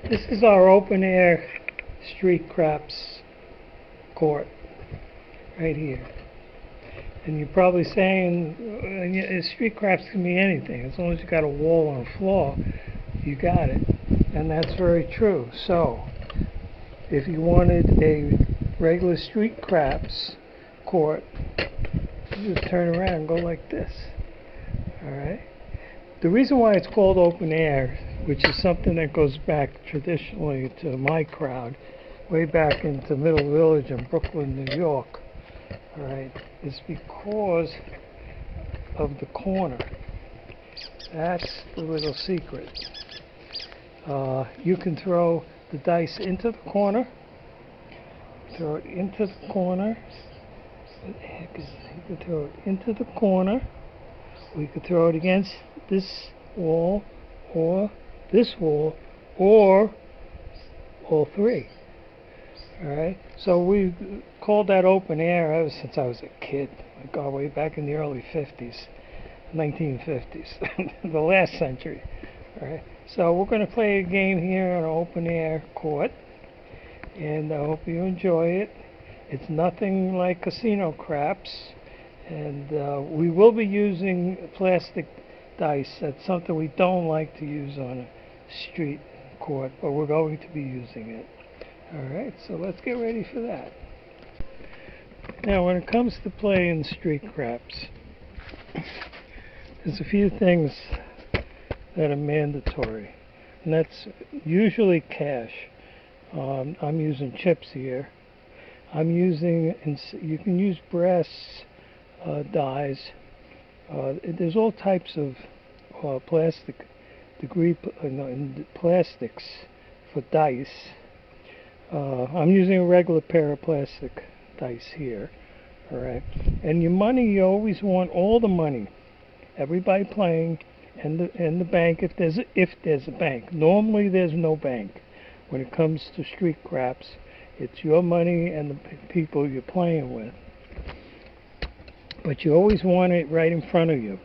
This is our open air street craps court right here. And you're probably saying, street craps can be anything. As long as you got a wall and a floor, you got it. And that's very true. So, if you wanted a regular street craps court, you just turn around and go like this. Alright? The reason why it's called open air, which is something that goes back traditionally to my crowd, way back into Middle Village in Brooklyn, New York, alright, is because of the corner. That's the little secret. You can throw the dice into the corner, throw it into the corner. What the heck is it? You can throw it into the corner, or you could throw it against this wall, or this wall, or all three. Alright, so we called that open air ever since I was a kid. My God, way back in the early 50s, 1950s, the last century. Alright, so we're going to play a game here on an open air court, and I hope you enjoy it. It's nothing like casino craps, and we will be using plastic dice. That's something we don't like to use on a street court, but we're going to be using it. Alright, so let's get ready for that. Now, when it comes to playing street craps, there's a few things that are mandatory, and that's usually cash. I'm using chips here. I'm using, you can use brass dies. There's all types of plastics for dice. I'm using a regular pair of plastic dice here. Alright, and your money, you always want all the money. Everybody playing, and the bank, if there's a bank. Normally there's no bank when it comes to street craps. It's your money and the people you're playing with. But you always want it right in front of you,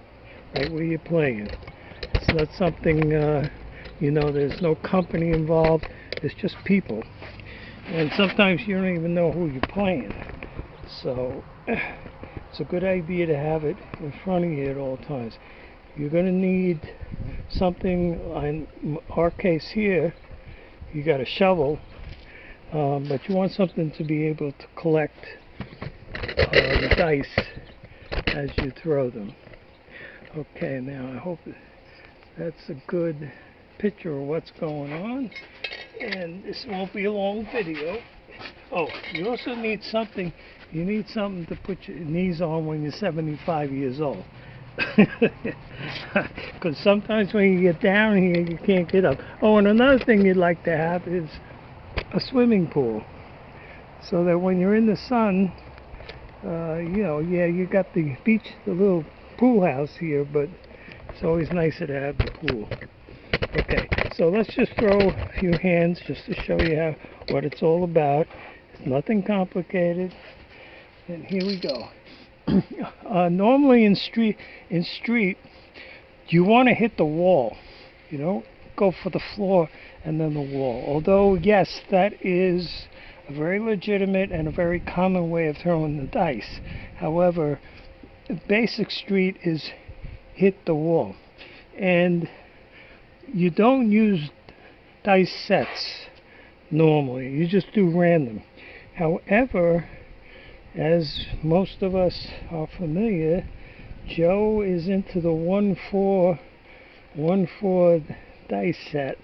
right where you're playing. It's not something, there's no company involved. It's just people. And sometimes you don't even know who you're playing. So it's a good idea to have it in front of you at all times. You're going to need something. In our case here, you got a shovel, but you want something to be able to collect the dice as you throw them. Okay, now I hope that's a good picture of what's going on, and this won't be a long video. Oh, you also need something. You need something to put your knees on when you're 75 years old. Because sometimes when you get down here, you can't get up. Oh, and another thing you'd like to have is a swimming pool, so that when you're in the sun, you got the beach, the little pool house here, but it's always nicer to have the pool. Okay, so let's just throw a few hands just to show you what it's all about. It's nothing complicated. And here we go. Normally in street, you want to hit the wall. You don't go for the floor and then the wall. Although, yes, that is a very legitimate and a very common way of throwing the dice. However, the basic street is hit the wall. And you don't use dice sets normally. You just do random. However, as most of us are familiar, Joe is into the 1-4 dice set.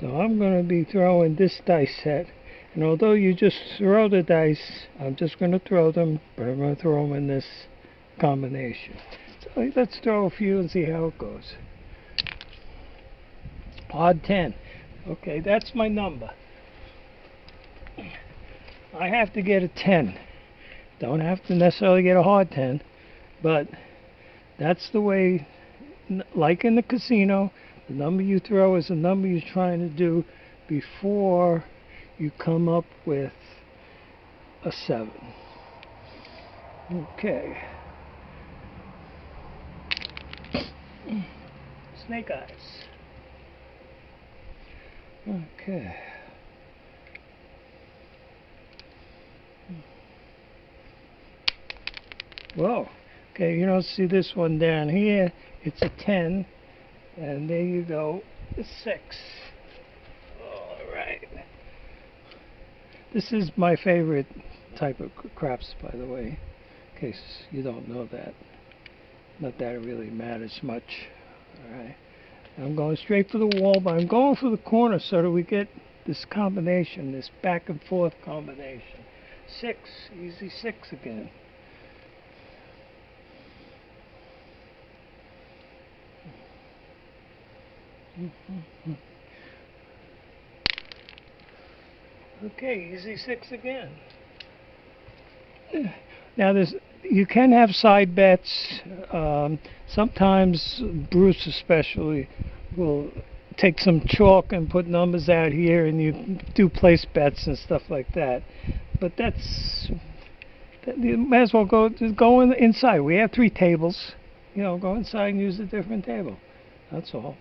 So I'm going to be throwing this dice set. And although you just throw the dice, I'm just going to throw them, but I'm going to throw them in this combination. So let's throw a few and see how it goes. Odd 10. Okay, that's my number. I have to get a 10. Don't have to necessarily get a hard 10, but that's the way, like in the casino, the number you throw is the number you're trying to do before you come up with a 7. Okay. Snake eyes. Okay. Whoa. Okay, you don't see this one down here. It's a 10. And there you go. A 6. Alright. This is my favorite type of craps, by the way. In case you don't know that. Not that it really matters much. Alright. I'm going straight for the wall, but I'm going for the corner so that we get this combination, this back and forth combination. 6, easy 6 again. Okay, easy 6 again. Now you can have side bets. Sometimes Bruce especially will take some chalk and put numbers out here, and you do place bets and stuff like that. But you might as well go inside. We have 3 tables. Go inside and use a different table. That's all.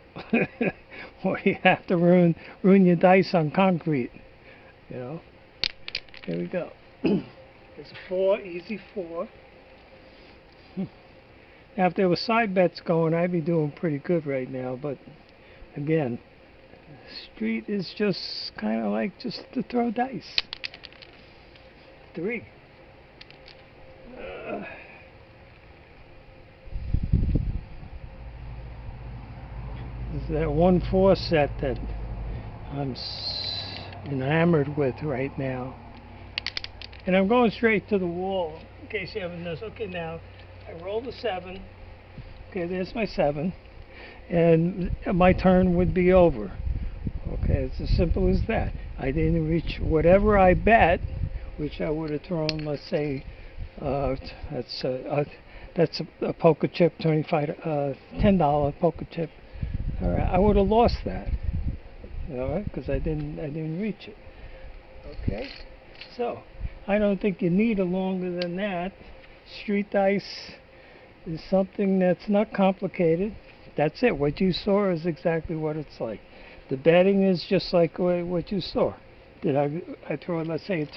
Or you have to ruin your dice on concrete. Here we go. It's a 4, easy 4. Now, if there were side bets going, I'd be doing pretty good right now. But again, street is just kind of like just to throw dice. 3. This is that 1-4 set that I'm enamored with right now. And I'm going straight to the wall, in case you haven't noticed. Okay, now, I rolled a 7. Okay, there's my 7. And my turn would be over. Okay, it's as simple as that. I didn't reach whatever I bet, which I would have thrown, let's say, that's a poker chip, $10 poker chip. All right, I would have lost that. All right, because I didn't reach it. Okay, so I don't think you need a longer than that. Street dice is something that's not complicated. That's it. What you saw is exactly what it's like. The betting is just like what you saw. Did I throw, let's say,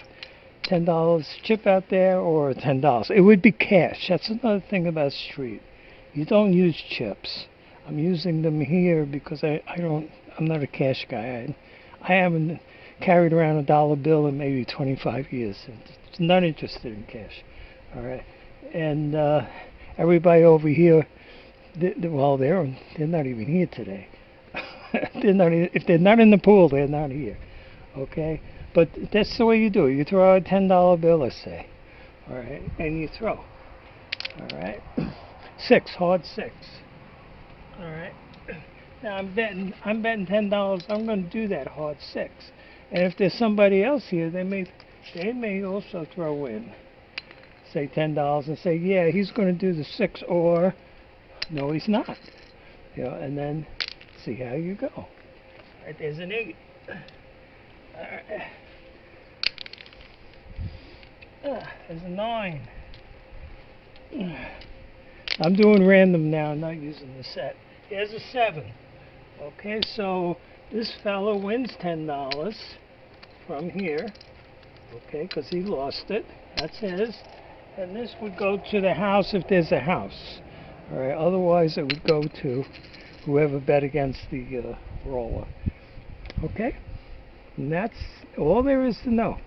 $10 chip out there or $10? It would be cash. That's another thing about street. You don't use chips. I'm using them here because I'm not a cash guy. I haven't carried around a dollar bill in maybe 25 years. I'm not interested in cash. All right. And everybody over here, well, they're not even here today. If they're not in the pool, they're not here. Okay. But that's the way you do it. You throw out a $10 bill, let's say. All right. And you throw. All right. 6, hard 6. All right. Now I'm betting $10. I'm going to do that hard 6. And if there's somebody else here, they may also throw in, say $10 and say, yeah, he's going to do the 6, or no, he's not. And then see how you go. All right, there's an 8. All right. There's a 9. I'm doing random now, not using the set. Here's a 7. Okay, so this fellow wins $10 from here. Okay, because he lost it. That's his. And this would go to the house if there's a house. All right, otherwise it would go to whoever bet against the roller. Okay? And that's all there is to know.